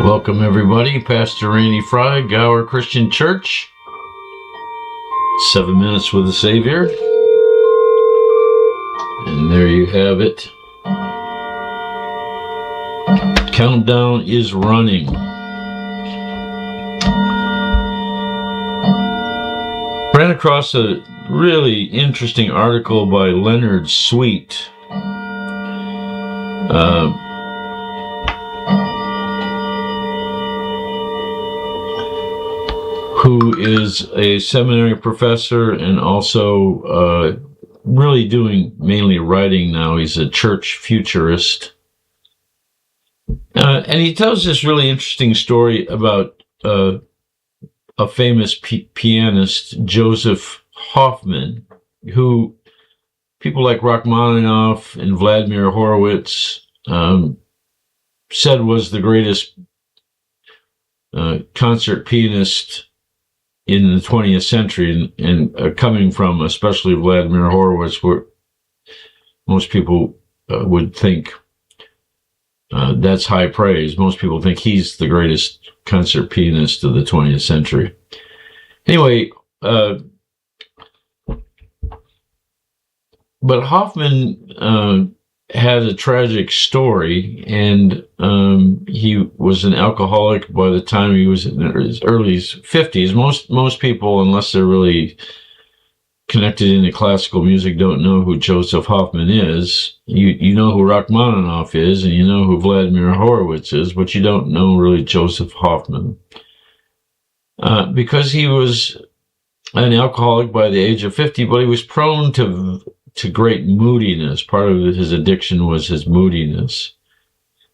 Welcome everybody, Pastor Randy Fry, Gower Christian Church. 7 minutes with the Savior. And there you have it. Countdown is running. Ran across a really interesting article by Leonard Sweet. Who is a seminary professor and also really doing mainly writing now. He's a church futurist. And he tells this really interesting story about a famous pianist, Joseph Hoffman, who people like Rachmaninoff and Vladimir Horowitz said was the greatest concert pianist in the 20th century, and coming from especially Vladimir Horowitz, where most people would think that's high praise. Most people think he's the greatest concert pianist of the 20th century. Anyway, but Hoffman had a tragic story, and he was an alcoholic by the time he was in his early 50s. Most people, unless they're really connected into classical music, don't know who Joseph Hoffman is. You know who Rachmaninoff is, and you know who Vladimir Horowitz is, but you don't know really Joseph Hoffman. Because he was an alcoholic by the age of 50, but he was prone to great moodiness. Part of his addiction was his moodiness.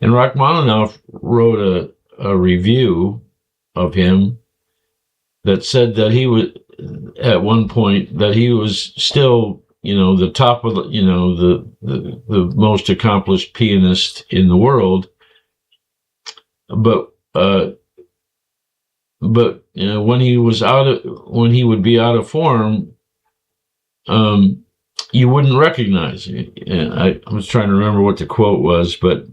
And Rachmaninoff wrote a review of him that said that he was, at one point, that he was still, the top of the most accomplished pianist in the world. But when he would be out of form, you wouldn't recognize it. I was trying to remember what the quote was, but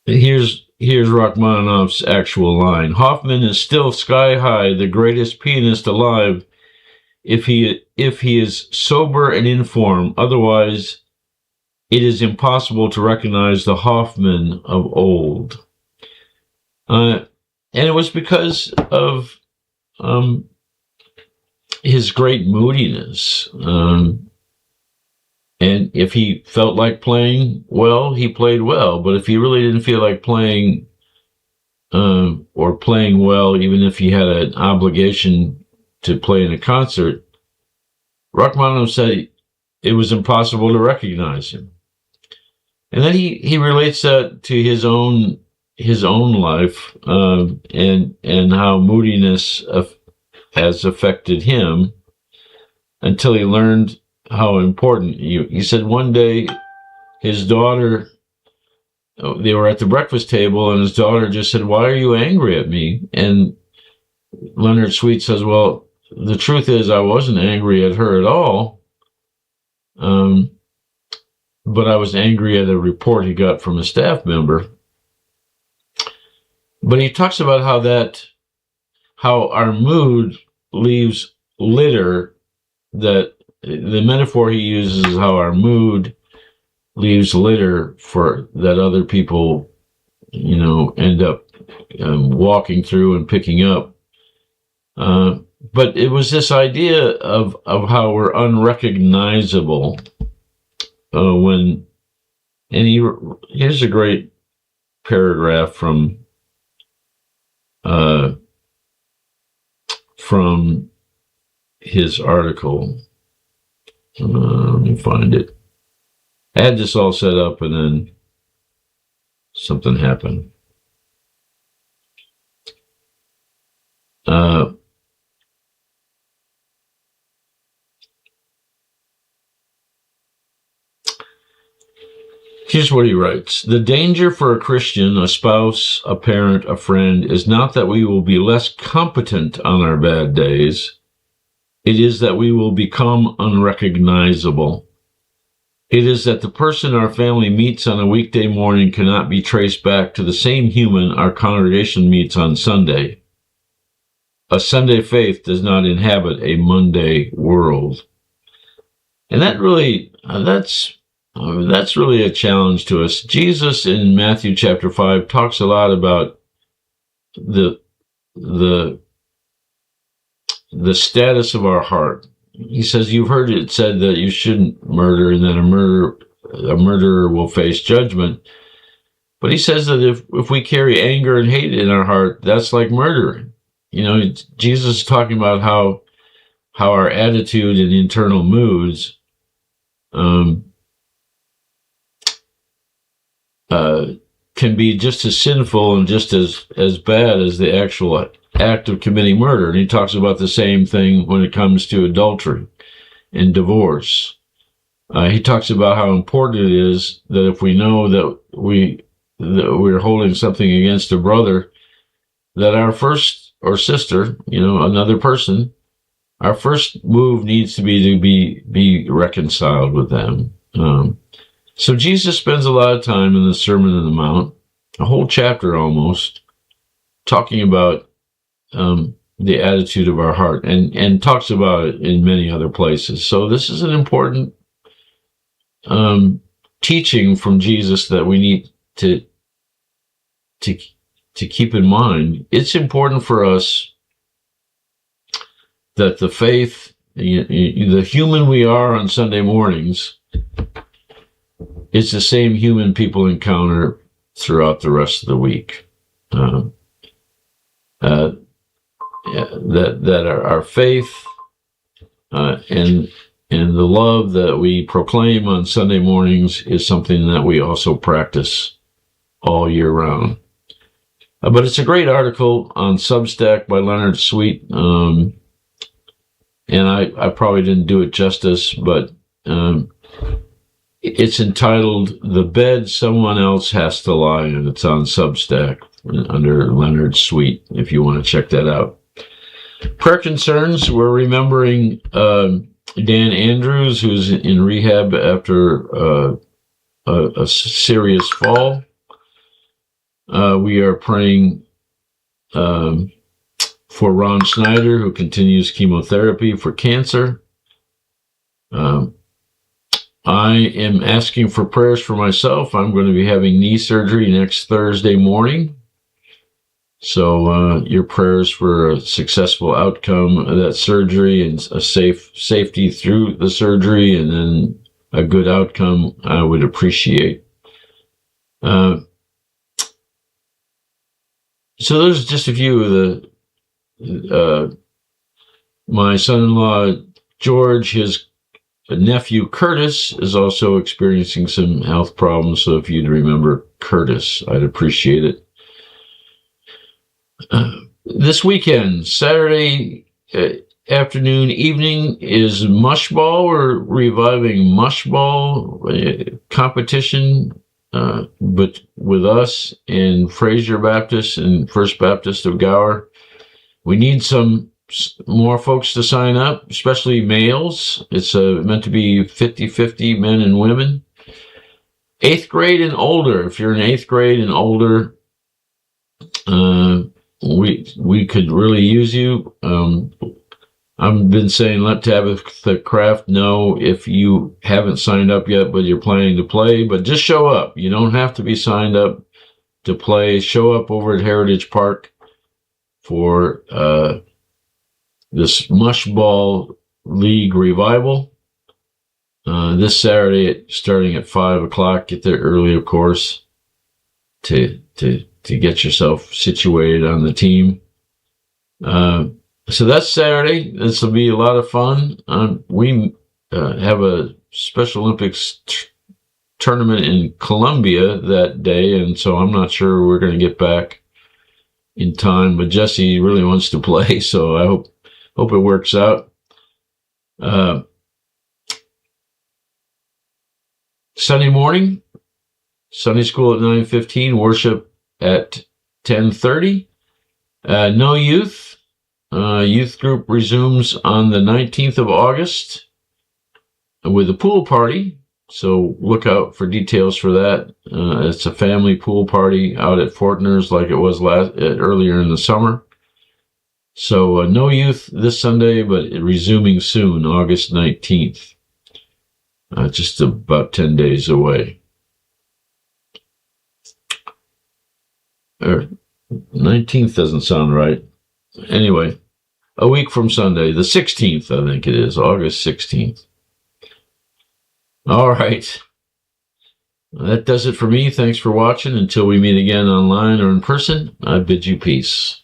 here's Rachmaninoff's actual line. Hoffman is still sky high, the greatest pianist alive, if he is sober and in form. Otherwise, it is impossible to recognize the Hoffman of old. And it was because of his great moodiness. And if he felt like playing well, he played well. But if he really didn't feel like playing or playing well, even if he had an obligation to play in a concert, Rachmaninoff said it was impossible to recognize him. And then he relates that to his own life, and how moodiness has affected him until he learned how important. He said one day his daughter, they were at the breakfast table, and his daughter just said, "Why are you angry at me?" And Leonard Sweet says, "Well, the truth is I wasn't angry at her at all, but I was angry at a report he got from a staff member." But he talks about how our mood leaves litter. That the metaphor he uses is how our mood leaves litter for that other people, end up walking through and picking up. But it was this idea of how we're unrecognizable and here's a great paragraph from his article. Let me find it. I had this all set up, and then something happened. Here's what he writes. The danger for a Christian, a spouse, a parent, a friend, is not that we will be less competent on our bad days, It is that we will become unrecognizable. It is that the person our family meets on a weekday morning cannot be traced back to the same human our congregation meets on Sunday. A Sunday faith does not inhabit a Monday world. And that's really a challenge to us. Jesus in Matthew chapter 5 talks a lot about the status of our heart. He says, you've heard it said that you shouldn't murder and that a murderer will face judgment. But he says that if we carry anger and hate in our heart, that's like murdering. Jesus is talking about how our attitude and internal moods can be just as sinful and just as bad as the actual act of committing murder. And he talks about the same thing when it comes to adultery and divorce. He talks about how important it is that if we know that we're holding something against a brother, that our first, or sister, another person, our first move needs to be reconciled with them. So Jesus spends a lot of time in the Sermon on the Mount, a whole chapter almost, talking about the attitude of our heart, and talks about it in many other places. So this is an important teaching from Jesus that we need to keep in mind. It's important for us that the faith, the human we are on Sunday mornings, is the same human people encounter throughout the rest of the week. That our faith and the love that we proclaim on Sunday mornings is something that we also practice all year round. But it's a great article on Substack by Leonard Sweet, and I probably didn't do it justice, but it's entitled "The Bed Someone Else Has to Lie In." It's on Substack under Leonard Sweet, if you want to check that out. Prayer concerns, we're remembering Dan Andrews, who's in rehab after a serious fall. We are praying for Ron Snyder, who continues chemotherapy for cancer. I am asking for prayers for myself. I'm going to be having knee surgery next Thursday morning. So your prayers for a successful outcome of that surgery and a safety through the surgery, and then a good outcome, I would appreciate. So there's just a few of the my son-in-law George, his nephew Curtis, is also experiencing some health problems. So if you'd remember Curtis, I'd appreciate it. This weekend, Saturday afternoon, evening, is Mushball. We're reviving Mushball competition, but with us and Fraser Baptist and First Baptist of Gower. We need some more folks to sign up, especially males. It's meant to be 50-50 men and women. 8th grade and older. If you're in 8th grade and older, we could really use you. I've been saying let Tabitha Craft know if you haven't signed up yet, but you're planning to play. But just show up. You don't have to be signed up to play. Show up over at Heritage Park for this Mushball League revival this Saturday, starting at 5 o'clock. Get there early, of course, to get yourself situated on the team. So that's Saturday. This will be a lot of fun. We have a Special Olympics tournament in Columbia that day, and so I'm not sure we're going to get back in time. But Jesse really wants to play, so I hope it works out. Sunday morning, Sunday school at 9:15, worship at 10:30. No youth. Youth group resumes on the 19th of August with a pool party. So look out for details for that. It's a family pool party out at Fortner's like it was earlier in the summer. So no youth this Sunday, but resuming soon, August 19th. Just about 10 days away. Or 19th doesn't sound right. Anyway, a week from Sunday, the 16th, I think it is, August 16th. All right. That does it for me. Thanks for watching. Until we meet again online or in person, I bid you peace.